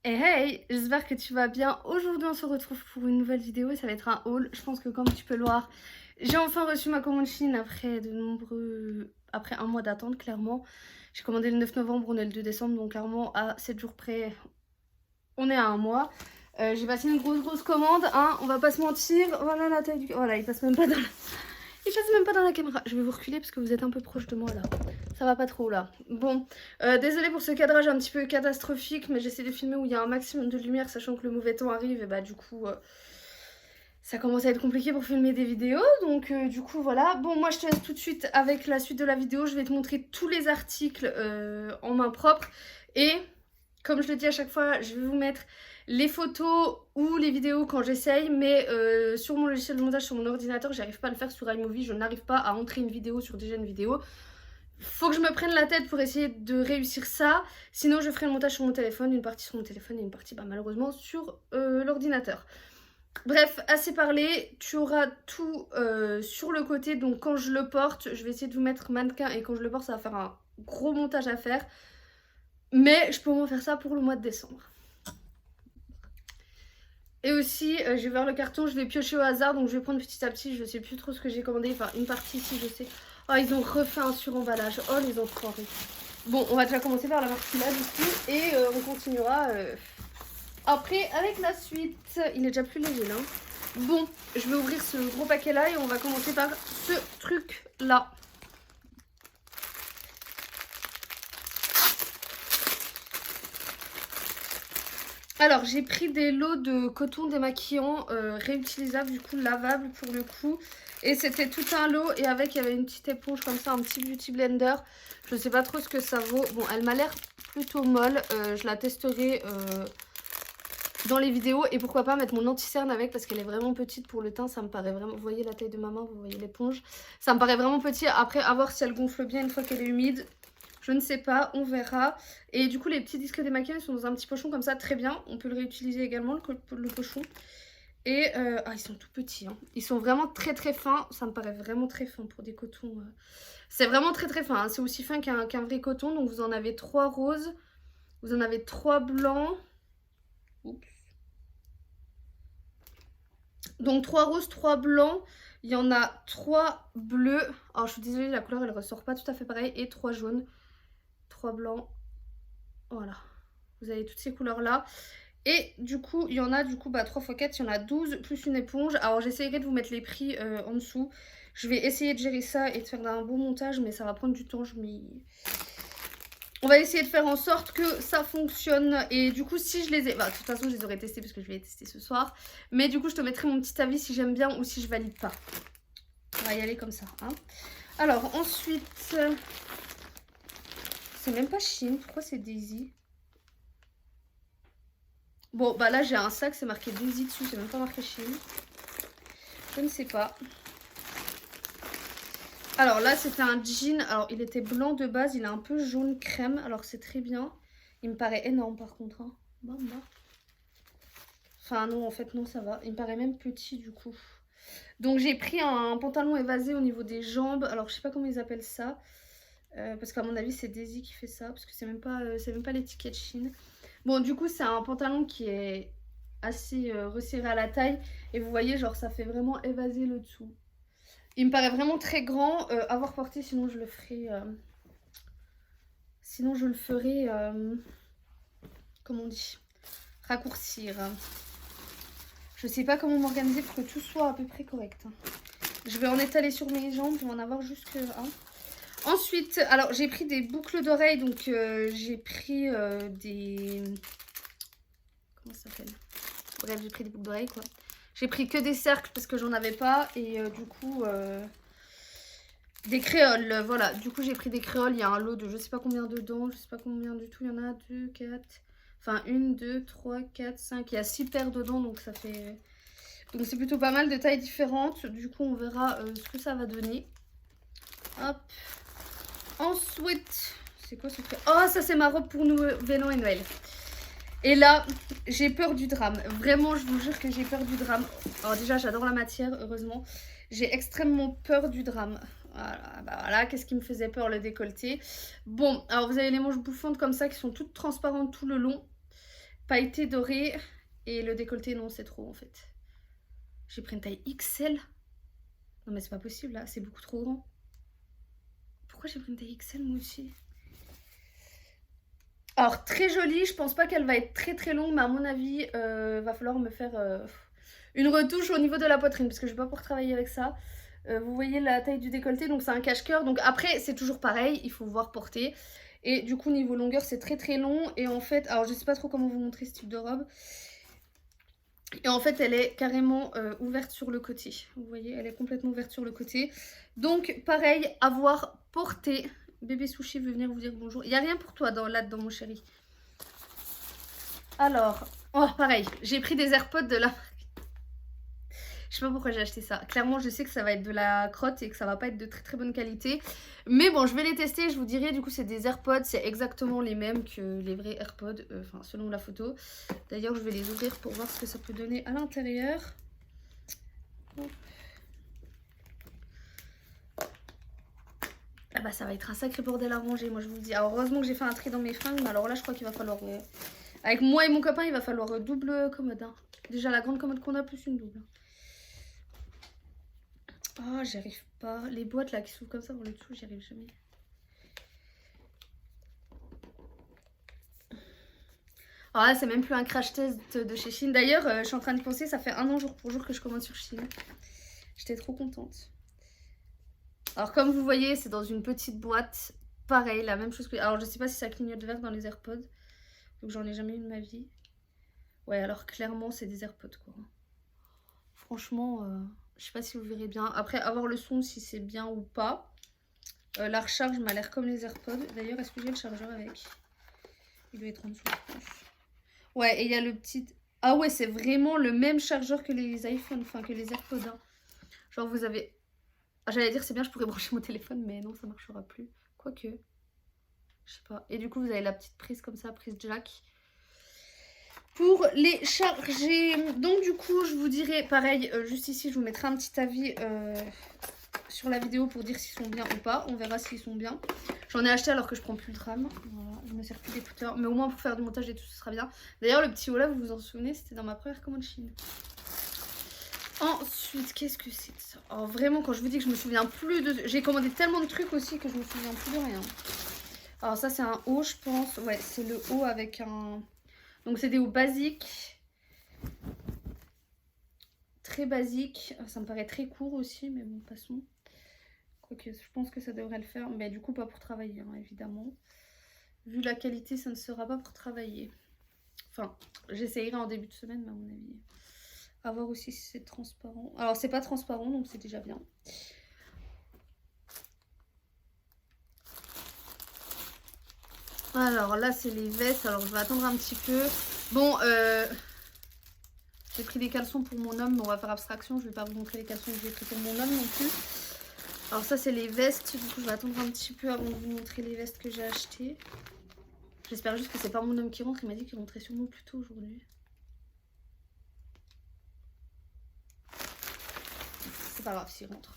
Et hey, j'espère que tu vas bien. Aujourd'hui, on se retrouve pour une nouvelle vidéo et ça va être un haul. Je pense que comme tu peux le voir, j'ai enfin reçu ma commande Chine après après un mois d'attente, clairement. J'ai commandé le 9 novembre, on est le 2 décembre, donc clairement à 7 jours près, on est à un mois. J'ai passé une grosse commande, hein, on va pas se mentir. Voilà la taille du... Voilà, il passe même pas dans la... Il passe même pas dans la caméra. Je vais vous reculer parce que vous êtes un peu proche de moi là. Ça va pas trop là. Bon, désolée pour ce cadrage un petit peu catastrophique, mais j'essaie de filmer où il y a un maximum de lumière, sachant que le mauvais temps arrive et bah du coup ça commence à être compliqué pour filmer des vidéos. Donc du coup voilà. Bon, moi je te laisse tout de suite avec la suite de la vidéo. Je vais te montrer tous les articles en main propre et comme je le dis à chaque fois, je vais vous mettre les photos ou les vidéos quand j'essaye, mais sur mon logiciel de montage, sur mon ordinateur, j'arrive pas à le faire sur iMovie, je n'arrive pas à entrer une vidéo sur déjà une vidéo. Faut que je me prenne la tête pour essayer de réussir ça, sinon je ferai le montage sur mon téléphone, une partie sur mon téléphone et une partie malheureusement sur l'ordinateur. Bref, assez parlé, tu auras tout sur le côté, donc quand je le porte, je vais essayer de vous mettre mannequin et quand je le porte ça va faire un gros montage à faire. Mais je peux au moins faire ça pour le mois de décembre. Et aussi, je vais voir le carton, je vais piocher au hasard, donc je vais prendre petit à petit, je sais plus trop ce que j'ai commandé, enfin une partie ici je sais. Oh, ils ont refait un suremballage, oh les enfoirés. Bon, on va déjà commencer par la partie là du coup, et on continuera après avec la suite. Il est déjà plus léger là. Bon, je vais ouvrir ce gros paquet là et on va commencer par ce truc là. Alors, j'ai pris des lots de coton démaquillant réutilisable, du coup lavable pour le coup. Et c'était tout un lot et avec, il y avait une petite éponge comme ça, un petit beauty blender. Je sais pas trop ce que ça vaut. Bon, elle m'a l'air plutôt molle. Je la testerai dans les vidéos. Et pourquoi pas mettre mon anti-cerne avec parce qu'elle est vraiment petite pour le teint. Ça me paraît vraiment... Vous voyez la taille de ma main, vous voyez l'éponge. Ça me paraît vraiment petit. Après, à voir si elle gonfle bien une fois qu'elle est humide. Je ne sais pas, on verra. Et du coup, les petits disques démaquillants sont dans un petit pochon comme ça, très bien. On peut le réutiliser également, le pochon. Et ah, ils sont tout petits. Hein. Ils sont vraiment très fins. Ça me paraît vraiment très fin pour des cotons. C'est vraiment très fin. Hein. C'est aussi fin qu'un vrai coton. Donc vous en avez 3 roses. Vous en avez 3 blancs. Oups. Donc 3 roses, 3 blancs. Il y en a 3 bleus. Alors je suis désolée, la couleur elle ressort pas tout à fait pareil. Et 3 jaunes. 3 blancs. Voilà. Vous avez toutes ces couleurs là. Et du coup, il y en a 3 x 4, il y en a 12 plus une éponge. Alors j'essaierai de vous mettre les prix en dessous. Je vais essayer de gérer ça et de faire un bon montage, mais ça va prendre du temps. On va essayer de faire en sorte que ça fonctionne. Et du coup, si je les ai... Bah, de toute façon, je les aurais testés parce que je vais les tester ce soir. Mais du coup, je te mettrai mon petit avis si j'aime bien ou si je valide pas. On va y aller comme ça. Hein. Alors, ensuite... C'est même pas Chine. Pourquoi c'est Daisy? Bon, bah là, j'ai un sac, c'est marqué Daisy dessus. C'est même pas marqué Chine. Je ne sais pas. Alors là, c'était un jean. Alors, il était blanc de base. Il est un peu jaune crème. Alors, c'est très bien. Il me paraît énorme, par contre. Hein. Enfin, non, en fait, non, ça va. Il me paraît même petit, du coup. Donc, j'ai pris un pantalon évasé au niveau des jambes. Alors, je sais pas comment ils appellent ça. Parce qu'à mon avis, c'est Daisy qui fait ça. Parce que c'est même pas l'étiquette Chine. Bon, du coup, c'est un pantalon qui est assez resserré à la taille. Et vous voyez, genre, ça fait vraiment évaser le dessous. Il me paraît vraiment très grand à avoir porté, sinon je le ferai... comment on dit, raccourcir. Je sais pas comment m'organiser pour que tout soit à peu près correct. Je vais en étaler sur mes jambes, je vais en avoir jusque... Hein. Ensuite, alors j'ai pris des boucles d'oreilles, donc j'ai pris des... Comment ça s'appelle? Bref, j'ai pris des boucles d'oreilles, quoi. J'ai pris que des cercles parce que j'en avais pas, et du coup... Des créoles, voilà. Du coup, j'ai pris des créoles. Il y a un lot de je sais pas combien dedans. Je sais pas combien du tout. Il y en a 2, 4. Enfin, 1, 2, 3, 4, 5. Il y a 6 paires dedans. Donc, ça fait. Donc, c'est plutôt pas mal de tailles différentes. Du coup, on verra ce que ça va donner. Hop. Ensuite, c'est quoi ce truc? Oh, ça, c'est ma robe pour Nouvel An et Noël. Et là, j'ai peur du drame. Vraiment, je vous jure que j'ai peur du drame. Alors, déjà, j'adore la matière, heureusement. J'ai extrêmement peur du drame. Voilà, bah voilà, qu'est-ce qui me faisait peur, le décolleté. Bon, alors vous avez les manches bouffantes comme ça qui sont toutes transparentes tout le long. pailleté doré. Et le décolleté, non, c'est trop en fait. J'ai pris une taille XL. Non mais c'est pas possible là, c'est beaucoup trop grand. Pourquoi j'ai pris une taille XL moi aussi? Alors très jolie, je pense pas qu'elle va être très longue, mais à mon avis, va falloir me faire une retouche au niveau de la poitrine, parce que je vais pas pouvoir travailler avec ça. Vous voyez la taille du décolleté, donc c'est un cache-cœur. Donc après, c'est toujours pareil, il faut voir porter. Et du coup, niveau longueur, c'est très long. Et en fait, alors je sais pas trop comment vous montrer ce type de robe. Et en fait, elle est carrément ouverte sur le côté. Vous voyez, elle est complètement ouverte sur le côté. Donc, pareil, à voir porter. Bébé Sushi veut venir vous dire bonjour. Il n'y a rien pour toi là-dedans, mon chéri. Alors, oh, pareil, j'ai pris des AirPods de la... Je sais pas pourquoi j'ai acheté ça. Clairement, je sais que ça va être de la crotte et que ça va pas être de très bonne qualité. Mais bon, je vais les tester et je vous dirai. Du coup, c'est des AirPods. C'est exactement les mêmes que les vrais AirPods, enfin, selon la photo. D'ailleurs, je vais les ouvrir pour voir ce que ça peut donner à l'intérieur. Ah bah, ça va être un sacré bordel à ranger, moi, je vous le dis. Alors, heureusement que j'ai fait un tri dans mes fringues. Mais alors là, je crois qu'il va falloir... Avec moi et mon copain, il va falloir double commode. Hein. Déjà, la grande commode qu'on a, plus une double. Oh, j'y arrive pas. Les boîtes là qui s'ouvrent comme ça pour le dessous, j'y arrive jamais. Alors là, c'est même plus un crash test de chez Shein. D'ailleurs, je suis en train de penser, ça fait 1 an jour pour jour que je commande sur Shein. J'étais trop contente. Alors, comme vous voyez, c'est dans une petite boîte. Pareil, la même chose que... Alors, je sais pas si ça clignote vert dans les AirPods. Donc, j'en ai jamais eu de ma vie. Ouais, alors clairement, c'est des AirPods, quoi. Franchement... Je sais pas si vous verrez bien. Après, avoir le son, si c'est bien ou pas. La recharge m'a l'air comme les AirPods. D'ailleurs, est-ce que j'ai le chargeur avec? Il doit être en dessous, je pense. Ouais, et il y a le petit... Ah ouais, c'est vraiment le même chargeur que les iPhones, enfin que les AirPods. Hein. Genre, vous avez... Ah, j'allais dire, c'est bien, je pourrais brancher mon téléphone, mais non, ça marchera plus. Quoique... Je sais pas. Et du coup, vous avez la petite prise comme ça, prise jack. Pour les charger. Donc du coup, je vous dirai, pareil, juste ici, je vous mettrai un petit avis sur la vidéo pour dire s'ils sont bien ou pas. On verra s'ils sont bien. J'en ai acheté alors que je prends plus le tram. Voilà, je me sers plus d'écouteurs. Mais au moins pour faire du montage et tout, ce sera bien. D'ailleurs, le petit haut là, vous vous en souvenez, c'était dans ma première commande Shein. Ensuite, qu'est-ce que c'est que ça? Oh, vraiment, quand je vous dis que je me souviens plus de... J'ai commandé tellement de trucs aussi que je me souviens plus de rien. Alors ça, c'est un haut, je pense. Ouais, c'est le haut avec un... Donc c'est des hauts basiques. Très basiques. Ça me paraît très court aussi, mais bon, passons. Quoique je pense que ça devrait le faire. Mais du coup, pas pour travailler, hein, évidemment. Vu la qualité, ça ne sera pas pour travailler. Enfin, j'essayerai en début de semaine, mais à mon avis. À voir aussi si c'est transparent. Alors, c'est pas transparent, donc c'est déjà bien. Alors là, c'est les vestes. Alors, je vais attendre un petit peu. Bon, j'ai pris des caleçons pour mon homme, mais on va faire abstraction. Je vais pas vous montrer les caleçons que j'ai pris pour mon homme non plus. Alors ça, c'est les vestes. Du coup, je vais attendre un petit peu avant de vous montrer les vestes que j'ai achetées. J'espère juste que c'est pas mon homme qui rentre. Il m'a dit qu'il rentrait sûrement plus tôt aujourd'hui. C'est pas grave s'il rentre.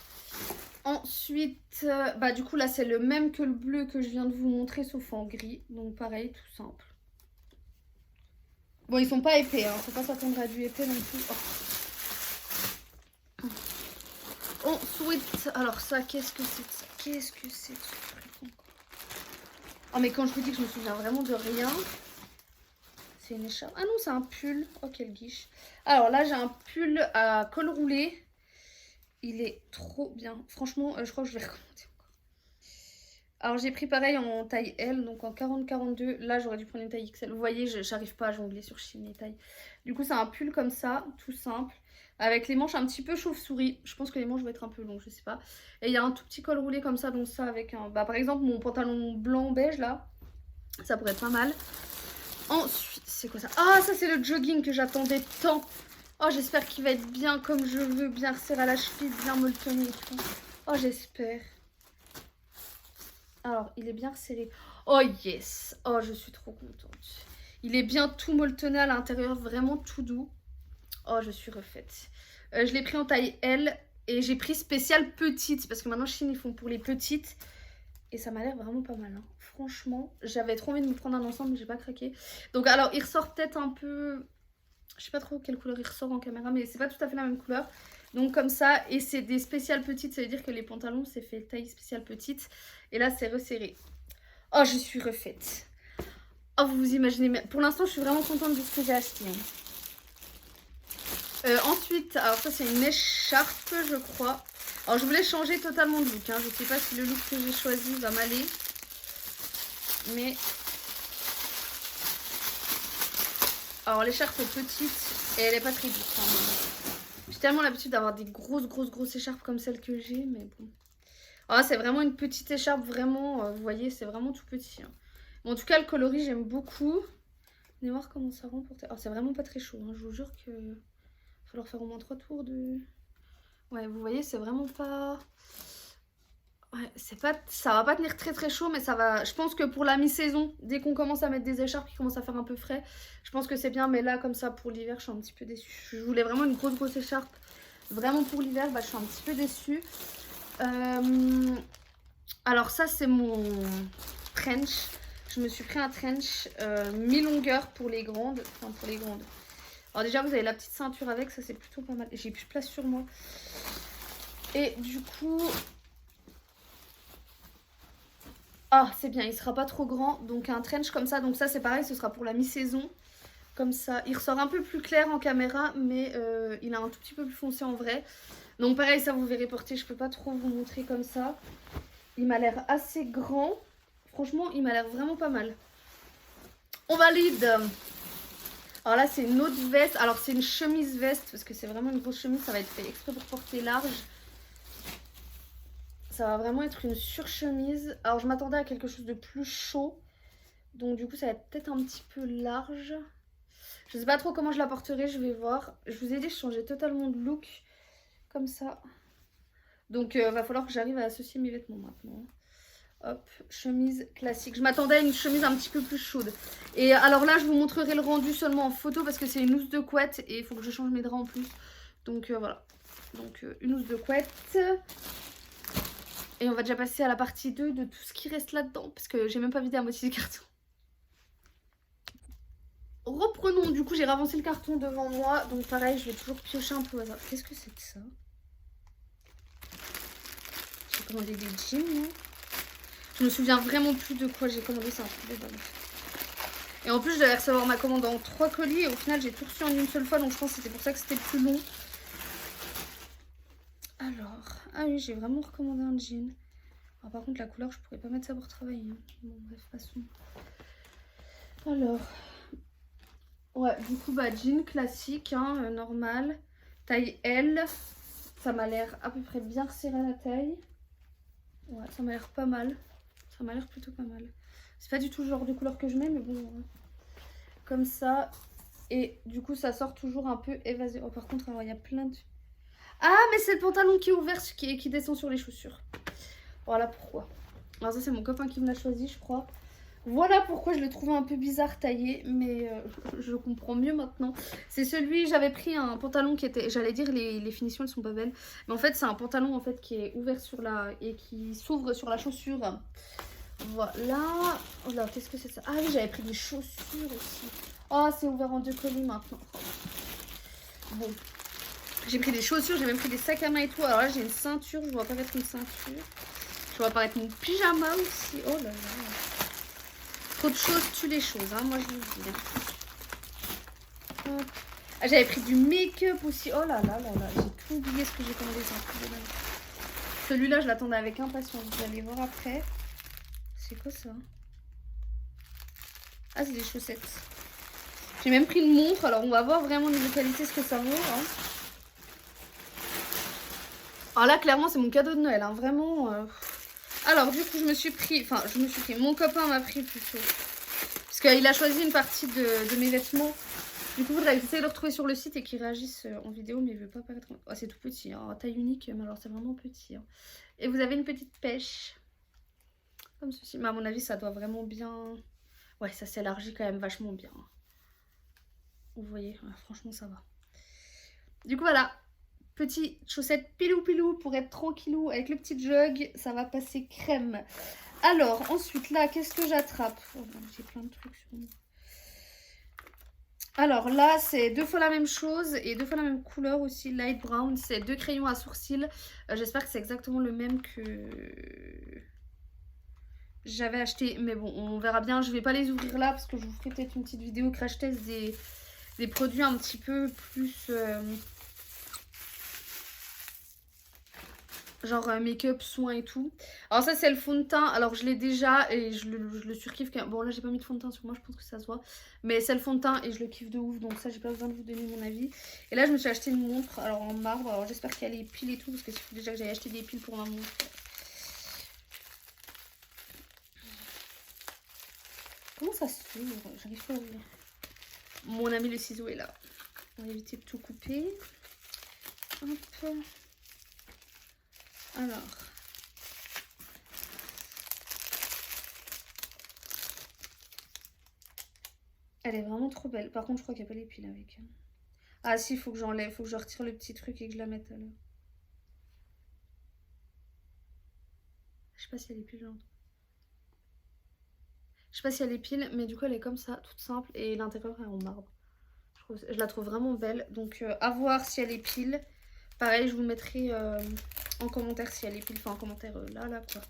Ensuite, bah du coup là c'est le même que le bleu que je viens de vous montrer sauf en gris. Donc pareil, tout simple. Bon, ils sont pas épais, hein. Faut pas s'attendre à du épais non plus. Oh. Ensuite, alors ça, qu'est-ce que c'est que ça? Qu'est-ce que c'est que ce truc encore? Oh mais quand je vous dis que je me souviens vraiment de rien. C'est une écharpe. Ah non, c'est un pull. Oh quelle guiche. Alors là j'ai un pull à col roulé. Il est trop bien. Franchement, je crois que je vais recommander encore. Alors, j'ai pris pareil en taille L, donc en 40-42. Là, j'aurais dû prendre une taille XL. Vous voyez, j'arrive pas à jongler sur Shein les tailles. Du coup, c'est un pull comme ça, tout simple. Avec les manches un petit peu chauve-souris. Je pense que les manches vont être un peu longues, je sais pas. Et il y a un tout petit col roulé comme ça, donc ça avec un... Bah, par exemple, mon pantalon blanc beige, là. Ça pourrait être pas mal. Ensuite, c'est quoi ça? Ah, ça, c'est le jogging que j'attendais tant. Oh, j'espère qu'il va être bien comme je veux, bien resserré à la cheville, bien molletonné et tout. Oh, j'espère. Alors, il est bien resserré. Oh, yes. Oh, je suis trop contente. Il est bien tout molletonné à l'intérieur, vraiment tout doux. Oh, je suis refaite. Je l'ai pris en taille L et j'ai pris spécial petite parce que maintenant, Shein, ils font pour les petites. Et ça m'a l'air vraiment pas mal. Hein. Franchement, j'avais trop envie de me prendre un ensemble, mais j'ai pas craqué. Donc alors, il ressort peut-être un peu... Je sais pas trop quelle couleur il ressort en caméra, mais c'est pas tout à fait la même couleur. Donc comme ça, et c'est des spéciales petites, ça veut dire que les pantalons, c'est fait taille spéciale petite. Et là, c'est resserré. Oh, je suis refaite. Oh, vous vous imaginez, mais pour l'instant, je suis vraiment contente de ce que j'ai acheté. Hein. Ensuite, alors ça, c'est une écharpe, je crois. Alors, je voulais changer totalement de look. Hein. Je sais pas si le look que j'ai choisi va m'aller. Mais... Alors, l'écharpe est petite et elle est pas très douce. Hein. J'ai tellement l'habitude d'avoir des grosses écharpes comme celle que j'ai, mais bon. Ah, c'est vraiment une petite écharpe, vraiment, vous voyez, c'est vraiment tout petit. Hein. Bon, en tout cas, le coloris, j'aime beaucoup. Venez voir comment ça rend pour... Alors, c'est vraiment pas très chaud, hein. Je vous jure que... Il va falloir faire au moins 3 tours de... Ouais, vous voyez, c'est vraiment pas... Ouais, c'est pas... Ça va pas tenir très chaud, mais ça va... Je pense que pour la mi-saison, dès qu'on commence à mettre des écharpes qui commencent à faire un peu frais, je pense que c'est bien. Mais là, comme ça, pour l'hiver, je suis un petit peu déçue. Je voulais vraiment une grosse écharpe. Vraiment pour l'hiver, bah, je suis un petit peu déçue. Alors ça, c'est mon trench. Je me suis pris un trench mi-longueur pour les grandes. Enfin, pour les grandes. Alors déjà, vous avez la petite ceinture avec. Ça, c'est plutôt pas mal. J'ai plus de place sur moi. Et du coup... Ah, c'est bien. Il sera pas trop grand. Donc un trench comme ça. Donc ça, c'est pareil. Ce sera pour la mi-saison. Comme ça. Il ressort un peu plus clair en caméra. Mais il est un tout petit peu plus foncé en vrai. Donc pareil, ça, vous verrez porter. Je peux pas trop vous montrer comme ça. Il m'a l'air assez grand. Franchement, il m'a l'air vraiment pas mal. On valide. Alors là, c'est une autre veste. Alors, c'est une chemise veste. Parce que c'est vraiment une grosse chemise. Ça va être fait exprès pour porter large. Ça va vraiment être une surchemise. Alors, je m'attendais à quelque chose de plus chaud. Donc, du coup, ça va être peut-être un petit peu large. Je sais pas trop comment je la porterai. Je vais voir. Je vous ai dit, je changeais totalement de look. Comme ça. Donc, va falloir que j'arrive à associer mes vêtements maintenant. Hop, chemise classique. Je m'attendais à une chemise un petit peu plus chaude. Et alors là, je vous montrerai le rendu seulement en photo parce que c'est une housse de couette et il faut que je change mes draps en plus. Donc voilà. Donc une housse de couette. Et on va déjà passer à la partie 2 de tout ce qui reste là-dedans parce que j'ai même pas vidé la moitié du carton. Reprenons. Du coup, j'ai ravancé le carton devant moi. Donc pareil, je vais toujours piocher un peu au hasard. Qu'est-ce que c'est que ça? J'ai commandé des jeans, là. Je me souviens vraiment plus de quoi j'ai commandé, c'est un truc de dingue. Et en plus, je devais recevoir ma commande en 3 colis et au final, j'ai tout reçu en une seule fois. Donc, je pense que c'était pour ça que c'était plus long. Alors, ah oui, j'ai vraiment recommandé un jean. Alors, par contre, la couleur, je pourrais pas mettre ça pour travailler. Hein. Bon, bref, façon. Alors, ouais, du coup, bah, jean classique, hein, normal. Taille L. Ça m'a l'air à peu près bien resserré à la taille. Ouais, ça m'a l'air pas mal. Ça m'a l'air plutôt pas mal. C'est pas du tout le genre de couleur que je mets, mais bon, comme ça. Et du coup, ça sort toujours un peu évasé. Oh, par contre, alors, il y a plein de... Ah, mais c'est le pantalon qui est ouvert, qui descend sur les chaussures. Voilà pourquoi. Alors ça, c'est mon copain qui me l'a choisi, je crois. Voilà pourquoi je le trouvais un peu bizarre taillé, mais je comprends mieux maintenant. C'est celui, j'avais pris un pantalon qui était, j'allais dire les finitions elles sont pas belles, mais en fait c'est un pantalon en fait qui est ouvert sur la, et qui s'ouvre sur la chaussure. Voilà. Oh là, qu'est-ce que c'est ça? Ah oui, j'avais pris des chaussures aussi. Oh, c'est ouvert en 2 colis maintenant. Bon. J'ai pris des chaussures, j'ai même pris des sacs à main et tout. Alors là, j'ai une ceinture, je vois apparaître une ceinture. Je vois apparaître mon pyjama aussi. Oh là là. Trop de choses tuent les choses, hein, moi je vous le dis. Ah, j'avais pris du make-up aussi. Oh là là là là, j'ai tout oublié ce que j'ai commandé. Celui-là, je l'attendais avec impatience. Vous allez voir après. C'est quoi ça? Ah, c'est des chaussettes. J'ai même pris une montre. Alors, on va voir vraiment niveau qualité ce que ça vaut. Hein. Alors là, clairement, c'est mon cadeau de Noël. Hein, vraiment. Alors, du coup, je me suis pris... Enfin, mon copain m'a pris plutôt. Parce qu'il a choisi une partie de mes vêtements. Du coup, il faudrait essayer de le retrouver sur le site et qu'il réagisse en vidéo. Mais il veut pas apparaître... Oh, c'est tout petit. Hein, taille unique. Mais alors, c'est vraiment petit. Hein. Et vous avez une petite pêche. Comme ceci. Mais à mon avis, ça doit vraiment bien... Ouais, ça s'élargit quand même vachement bien. Vous voyez, ouais, franchement, ça va. Du coup, voilà. Petite chaussette pilou pilou pour être tranquillou avec le petit jog. Ça va passer crème. Alors, ensuite, là, qu'est-ce que j'attrape? Oh, j'ai plein de trucs sur moi. Alors là, c'est 2 fois la même chose et 2 fois la même couleur aussi, light brown. C'est 2 crayons à sourcils. J'espère que c'est exactement le même que j'avais acheté. Mais bon, on verra bien. Je vais pas les ouvrir là parce que je vous ferai peut-être une petite vidéo crash test des produits un petit peu plus... genre make-up, soins et tout. Alors ça c'est le fond de teint, alors je l'ai déjà et je le surkiffe. Bon là j'ai pas mis de fond de teint sur moi, je pense que ça se voit. Mais c'est le fond de teint et je le kiffe de ouf, donc ça j'ai pas besoin de vous donner mon avis. Et là je me suis acheté une montre, alors en marbre, alors j'espère qu'il y a les piles et tout, parce que faut déjà que j'aille acheter des piles pour ma montre. Comment ça se fait? J'arrive pas à ouvrir. Mon ami le ciseau est là. On va éviter de tout couper. Hop. Alors. Elle est vraiment trop belle. Par contre, je crois qu'il n'y a pas les piles avec elle. Ah si, il faut que j'enlève. Faut que je retire le petit truc et que je la mette là. Je sais pas si elle est piles. Je sais pas si elle est piles, mais du coup, elle est comme ça, toute simple. Et l'intérieur est en marbre. Je la trouve vraiment belle. Donc, à voir si elle est pile. Pareil, je vous mettrai en commentaire si elle est pile. Enfin, en commentaire là, quoi.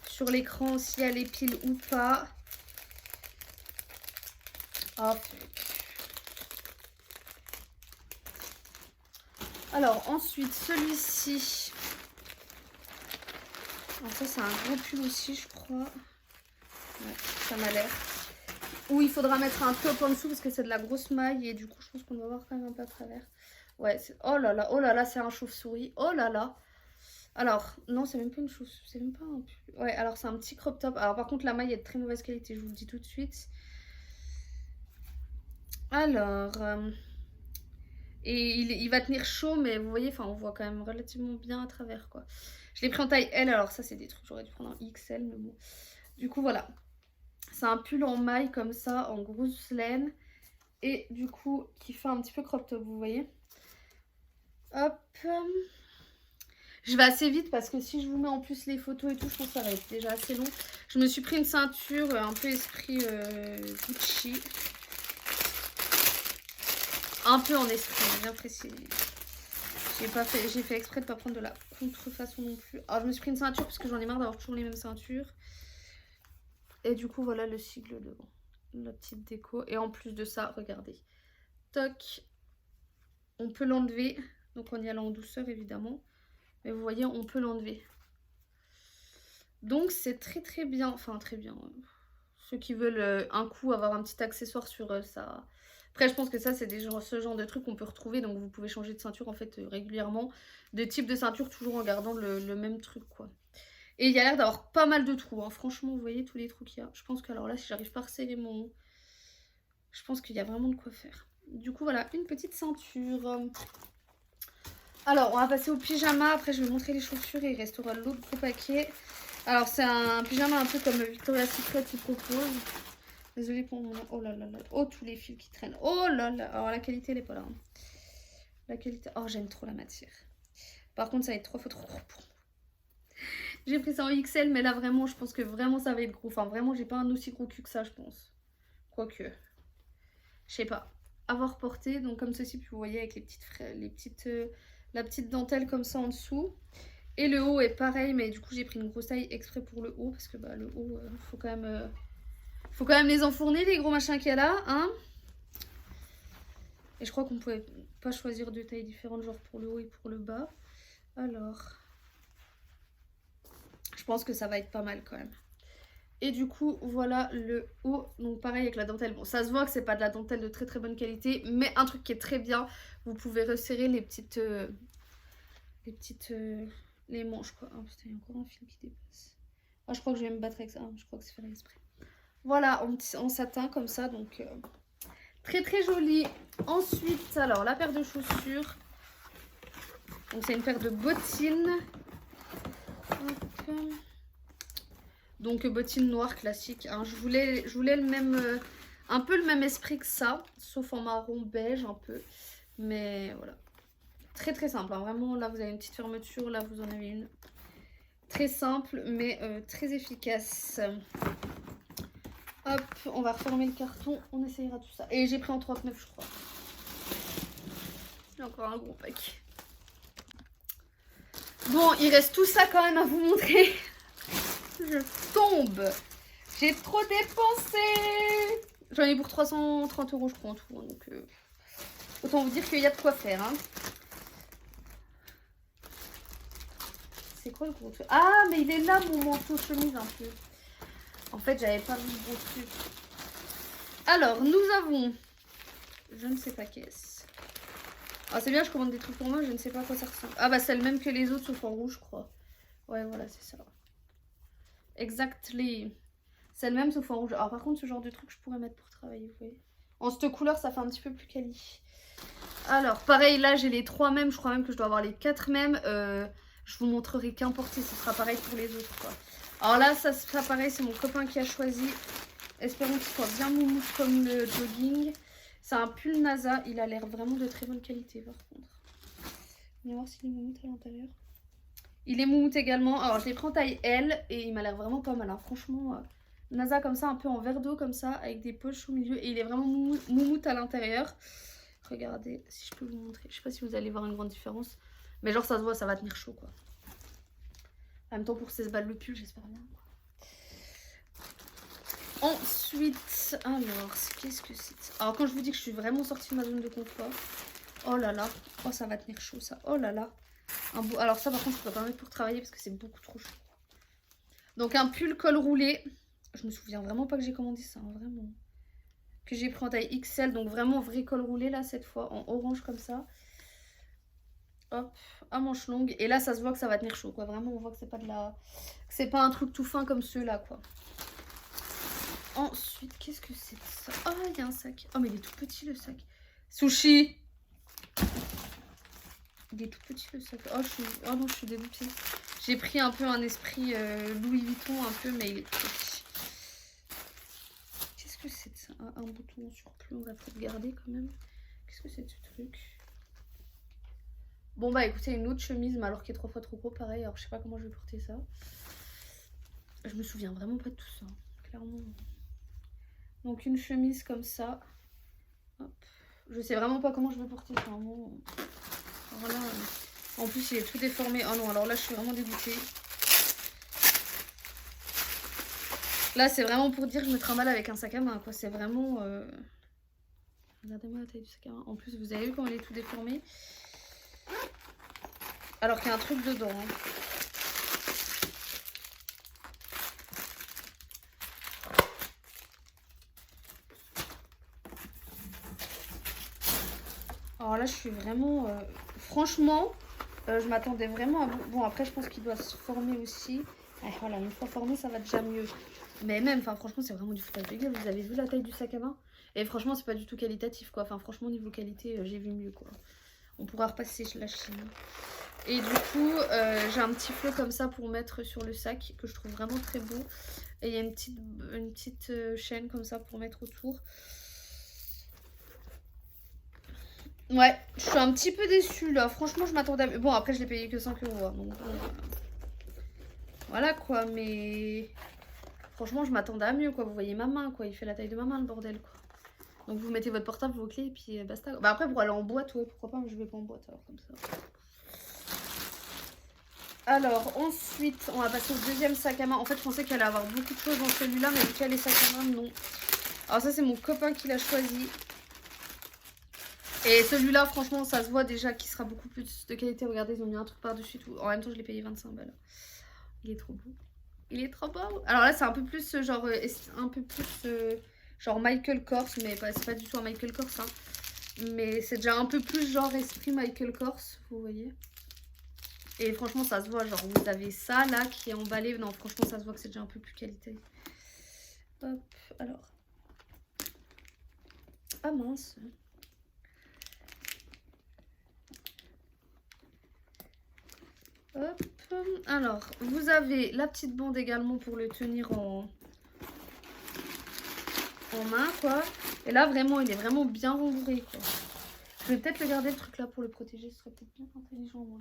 Sur l'écran, si elle est pile ou pas. Hop. Alors, ensuite, celui-ci. Alors, ça, c'est un gros pull aussi, je crois. Ouais, ça m'a l'air. Où il faudra mettre un top en dessous parce que c'est de la grosse maille. Et du coup, je pense qu'on va voir quand même un peu à travers. Ouais, oh là là, c'est un chauve-souris. Oh là là. Alors, non, c'est même pas une chauve-souris. C'est même pas un pull. Ouais, alors c'est un petit crop top. Alors, par contre, la maille est de très mauvaise qualité, je vous le dis tout de suite. Alors... et il va tenir chaud, mais vous voyez, enfin, on voit quand même relativement bien à travers, quoi. Je l'ai pris en taille L, alors ça, c'est des trucs, j'aurais dû prendre un XL, mais bon. Du coup, voilà. C'est un pull en maille, comme ça, en grosse laine. Et du coup, qui fait un petit peu crop top, vous voyez. Hop. Je vais assez vite, parce que si je vous mets en plus les photos et tout, je pense que ça va être déjà assez long. Je me suis pris une ceinture, un peu esprit Gucci. Un peu en esprit, bien précis. J'ai fait exprès de ne pas prendre de la contrefaçon non plus. Alors je me suis pris une ceinture parce que j'en ai marre d'avoir toujours les mêmes ceintures. Et du coup voilà le sigle devant. La petite déco. Et en plus de ça, regardez. Toc. On peut l'enlever. Donc en y allant en douceur évidemment. Mais vous voyez, on peut l'enlever. Donc c'est très très bien. Enfin très bien. Ceux qui veulent un coup avoir un petit accessoire sur ça. Après, je pense que ça, c'est ce genre de truc qu'on peut retrouver. Donc, vous pouvez changer de ceinture, en fait, régulièrement. De type de ceinture, toujours en gardant le même truc, quoi. Et il y a l'air d'avoir pas mal de trous. Hein. Franchement, vous voyez tous les trous qu'il y a. Je pense que, alors là, si j'arrive pas à resserrer mon... Je pense qu'il y a vraiment de quoi faire. Du coup, voilà, une petite ceinture. Alors, on va passer au pyjama. Après, je vais montrer les chaussures et il restera l'autre gros paquet. Alors, c'est un pyjama un peu comme Victoria's Secret qui propose. Désolée pour mon... Oh là là là. Oh, tous les fils qui traînent. Oh là là. Alors, la qualité, elle est pas là. Hein. La qualité... Oh, j'aime trop la matière. Par contre, ça va être 3 fois trop gros pour moi. J'ai pris ça en XL, mais là, vraiment, je pense que vraiment, ça va être gros. Enfin, vraiment, j'ai pas un aussi gros cul que ça, je pense. Quoique. Je sais pas. Avoir porté. Donc, comme ceci, puis vous voyez, avec la petite dentelle comme ça en dessous. Et le haut est pareil, mais du coup, j'ai pris une grosse taille exprès pour le haut. Parce que, bah, le haut, faut quand même... Faut quand même les enfourner, les gros machins qu'il y a là, hein. Et je crois qu'on pouvait pas choisir deux tailles différentes, genre pour le haut et pour le bas. Alors, je pense que ça va être pas mal quand même. Et du coup, voilà le haut. Donc pareil avec la dentelle. Bon, ça se voit que c'est pas de la dentelle de très très bonne qualité, mais un truc qui est très bien. Vous pouvez resserrer les petites... les manches, quoi. Oh putain, il y a encore un fil qui dépasse. Ah, je crois que je vais me battre avec ça. Je crois que c'est fait exprès. Voilà, en satin comme ça, donc très très joli. Ensuite, alors la paire de chaussures. Donc c'est une paire de bottines. Hop. Donc bottines noires classiques. Hein. Je voulais le même, un peu le même esprit que ça, sauf en marron beige un peu. Mais voilà. Très très simple, hein. Vraiment, là vous avez une petite fermeture, là vous en avez une. Très simple, mais très efficace. Hop, on va refermer le carton, on essayera tout ça. Et j'ai pris en 39, je crois. C'est encore un gros pack. Bon, il reste tout ça quand même à vous montrer. Je tombe. J'ai trop dépensé. J'en ai pour 330 € je crois en tout. Donc, autant vous dire qu'il y a de quoi faire. Hein. C'est quoi le gros truc? Ah, mais il est là mon manteau chemise un peu. En fait, j'avais pas vu le gros truc. Alors, nous avons... Je ne sais pas qu'est-ce. Ah, c'est bien, je commande des trucs pour moi, je ne sais pas à quoi ça ressemble. Ah bah, c'est le même que les autres, sauf en rouge, je crois. Ouais, voilà, c'est ça. Exactly. C'est le même, sauf en rouge. Alors, par contre, ce genre de truc, je pourrais mettre pour travailler, vous voyez. En cette couleur, ça fait un petit peu plus quali. Alors, pareil, là, j'ai les 3 mêmes. Je crois même que je dois avoir les 4 mêmes. Je vous montrerai qu'importe, ce sera pareil pour les autres, quoi. Alors là, ça sera pareil, c'est mon copain qui a choisi. Espérons qu'il soit bien moumoute comme le jogging. C'est un pull NASA, il a l'air vraiment de très bonne qualité par contre. On va voir s'il est moumoute à l'intérieur. Il est moumoute également. Alors je l'ai pris en taille L et il m'a l'air vraiment pas mal. Hein. Franchement, NASA comme ça, un peu en verre d'eau comme ça, avec des poches au milieu. Et il est vraiment moumoute à l'intérieur. Regardez, si je peux vous montrer. Je sais pas si vous allez voir une grande différence. Mais genre ça se voit, ça va tenir chaud quoi. En même temps pour 16 balles le pull, j'espère bien. Ensuite, alors, qu'est-ce que c'est? Alors, quand je vous dis que je suis vraiment sortie de ma zone de confort, oh là là, oh ça va tenir chaud ça, oh là là. Alors ça par contre, je peux pas mettre pour travailler parce que c'est beaucoup trop chaud. Donc un pull col roulé, je me souviens vraiment pas que j'ai commandé ça, hein, vraiment. Que j'ai pris en taille XL, donc vraiment vrai col roulé là cette fois, en orange comme ça. Hop, à manches longues. Et là, ça se voit que ça va tenir chaud, quoi. Vraiment, on voit que c'est pas de la... C'est pas un truc tout fin comme ceux-là, quoi. Ensuite, qu'est-ce que c'est ça? Oh, il y a un sac. Oh, mais il est tout petit, le sac. Sushi. Il est tout petit, le sac. Oh non, je suis dégoûtée. J'ai pris un peu un esprit Louis Vuitton, un peu, mais il est tout petit. Qu'est-ce que c'est de ça? Un bouton en surplus, on va peut-être garder quand même. Qu'est-ce que c'est de ce truc? Bon bah écoutez, une autre chemise, mais alors qui est 3 fois trop gros, pareil. Alors je sais pas comment je vais porter ça. Je me souviens vraiment pas de tout ça, clairement. Donc une chemise comme ça. Hop. Je sais vraiment pas comment je vais porter ça. Vraiment. Alors là, en plus il est tout déformé. Oh non, alors là je suis vraiment dégoûtée. Là c'est vraiment pour dire que je me trimballe avec un sac à main, quoi. C'est vraiment... Regardez-moi la taille du sac à main. En plus vous avez vu comment il est tout déformé. Alors qu'il y a un truc dedans. Hein. Alors là, je suis vraiment... franchement, je m'attendais vraiment à... Bon, après, je pense qu'il doit se former aussi. Ah, voilà, une fois formé, ça va déjà mieux. Mais même, enfin, franchement, c'est vraiment du foutage de gueule. Vous avez vu la taille du sac à main? Et franchement, c'est pas du tout qualitatif, quoi. Enfin, franchement, niveau qualité, j'ai vu mieux, quoi. On pourra repasser la Chine. Et du coup, j'ai un petit flot comme ça pour mettre sur le sac, que je trouve vraiment très beau. Et il y a une petite chaîne comme ça pour mettre autour. Ouais, je suis un petit peu déçue là. Franchement, je m'attendais à... Bon, après, je l'ai payé que 5 €. Hein, donc, voilà quoi, mais... Franchement, je m'attendais à mieux quoi. Vous voyez ma main quoi. Il fait la taille de ma main le bordel quoi. Donc, vous mettez votre portable, vos clés et puis basta. Bah, après, pour aller en boîte, ouais, pourquoi pas, mais je vais pas en boîte alors comme ça. Alors, ensuite, on va passer au deuxième sac à main. En fait, je pensais qu'il allait avoir beaucoup de choses dans celui-là, mais vu qu'il y a les sacs à main, non. Alors, ça, c'est mon copain qui l'a choisi. Et celui-là, franchement, ça se voit déjà qu'il sera beaucoup plus de qualité. Regardez, ils ont mis un truc par-dessus tout. En même temps, je l'ai payé 25 balles. Il est trop beau. Il est trop beau. Alors là, c'est un peu plus genre... genre Michael Kors. Mais c'est pas du tout un Michael Kors. Hein. Mais c'est déjà un peu plus genre esprit Michael Kors. Vous voyez. Et franchement, ça se voit. Genre, vous avez ça là qui est emballé. Non, franchement, ça se voit que c'est déjà un peu plus qualité. Hop, alors. Ah mince. Hop. Alors, vous avez la petite bande également pour le tenir en main, quoi. Et là, vraiment, il est vraiment bien rembourré, quoi. Je vais peut-être le garder, le truc là, pour le protéger. Ce serait peut-être bien intelligent, moi.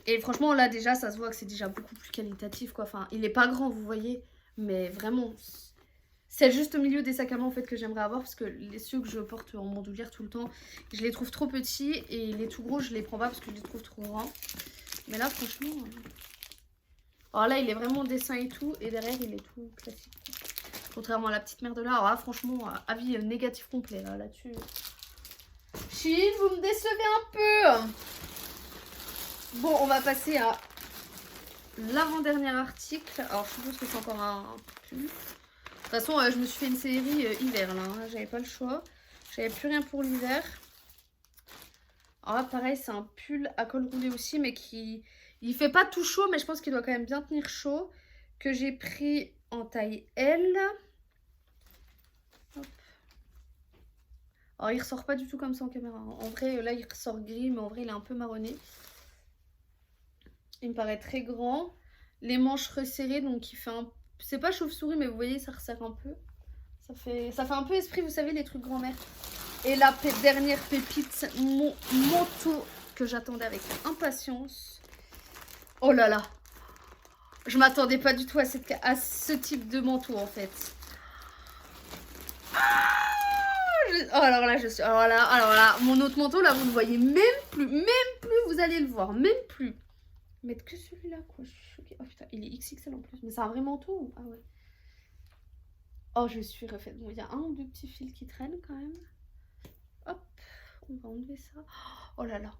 Et franchement, là, déjà, ça se voit que c'est déjà beaucoup plus qualitatif, quoi. Enfin, il est pas grand, vous voyez. Mais vraiment, c'est juste au milieu des sacs à main, en fait, que j'aimerais avoir. Parce que ceux que je porte en bandoulière tout le temps, je les trouve trop petits. Et les tout gros, je les prends pas parce que je les trouve trop grands. Mais là, franchement... Alors là, il est vraiment dessin et tout. Et derrière, il est tout classique. Contrairement à la petite merde là. Alors là, franchement, avis négatif complet, là-dessus. Chine, vous me décevez un peu. Bon, on va passer à l'avant-dernier article. Alors, je suppose que c'est encore un pull. De toute façon, je me suis fait une série hiver, là. Hein. J'avais pas le choix. J'avais plus rien pour l'hiver. Alors là, pareil, c'est un pull à col roulé aussi, mais qui... Il fait pas tout chaud, mais je pense qu'il doit quand même bien tenir chaud. Que j'ai pris en taille L. Hop. Alors, il ressort pas du tout comme ça en caméra. En vrai, là, il ressort gris, mais en vrai, il est un peu marronné. Il me paraît très grand. Les manches resserrées, donc il fait un... C'est pas chauve-souris, mais vous voyez, ça resserre un peu. Ça fait un peu esprit, vous savez, les trucs grand-mère. Et la dernière pépite, mon manteau que j'attendais avec impatience. Oh là là. Je m'attendais pas du tout à ce type de manteau, en fait. Oh, alors là, je suis... Alors là, mon autre manteau, là, vous ne voyez même plus, vous allez le voir, même plus. Mettre que celui-là, quoi, je suis choquée. Oh putain, il est XXL en plus, mais c'est un vrai manteau ou... Ah ouais. Oh, je suis refaite. Bon, il y a un ou deux petits fils qui traînent quand même. Hop, on va enlever ça. Oh là là,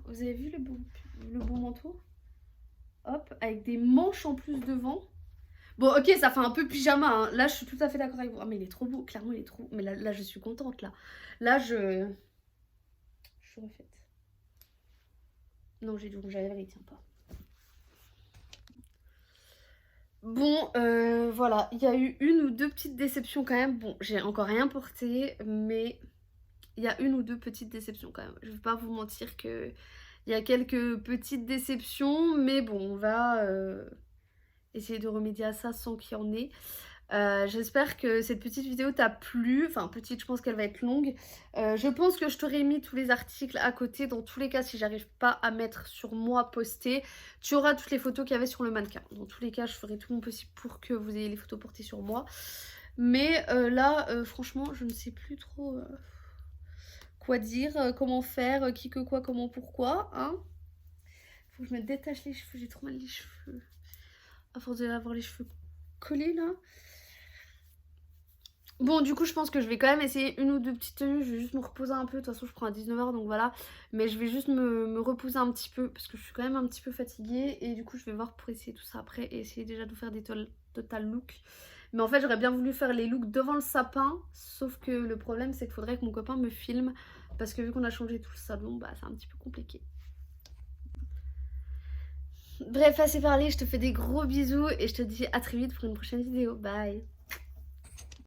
vous avez vu le beau manteau? Hop, avec des manches en plus devant. Bon, ok, ça fait un peu pyjama, hein. Là, je suis tout à fait d'accord avec vous. Oh, mais il est trop beau, clairement, il est trop... Mais là, je suis contente, là. Là, je suis refaite. Non, j'ai du rouge à lèvres, il tient pas. Bon, voilà, il y a eu une ou deux petites déceptions quand même. Bon, j'ai encore rien porté, mais il y a une ou deux petites déceptions quand même. Je vais pas vous mentir que il y a quelques petites déceptions, mais bon, on va essayer de remédier à ça sans qu'il y en ait. J'espère que cette petite vidéo t'a plu. Enfin, petite, je pense qu'elle va être longue. Je pense que je t'aurais mis tous les articles à côté. Dans tous les cas, si j'arrive pas à mettre sur moi posté, tu auras toutes les photos qu'il y avait sur le mannequin. Dans tous les cas, je ferai tout mon possible pour que vous ayez les photos portées sur moi. Mais là, franchement, je ne sais plus trop quoi dire, comment faire, qui que quoi, comment, pourquoi. Hein. Faut que je me détache les cheveux. J'ai trop mal les cheveux. À force d'avoir les cheveux collés là. Bon, du coup, je pense que je vais quand même essayer une ou deux petites tenues. Je vais juste me reposer un peu. De toute façon, je prends à 19h, donc voilà. Mais je vais juste me reposer un petit peu parce que je suis quand même un petit peu fatiguée. Et du coup, je vais voir pour essayer tout ça après et essayer déjà de vous faire des total looks. Mais en fait, j'aurais bien voulu faire les looks devant le sapin. Sauf que le problème, c'est qu'il faudrait que mon copain me filme. Parce que vu qu'on a changé tout le salon, bah c'est un petit peu compliqué. Bref, assez parlé. Je te fais des gros bisous et je te dis à très vite pour une prochaine vidéo. Bye!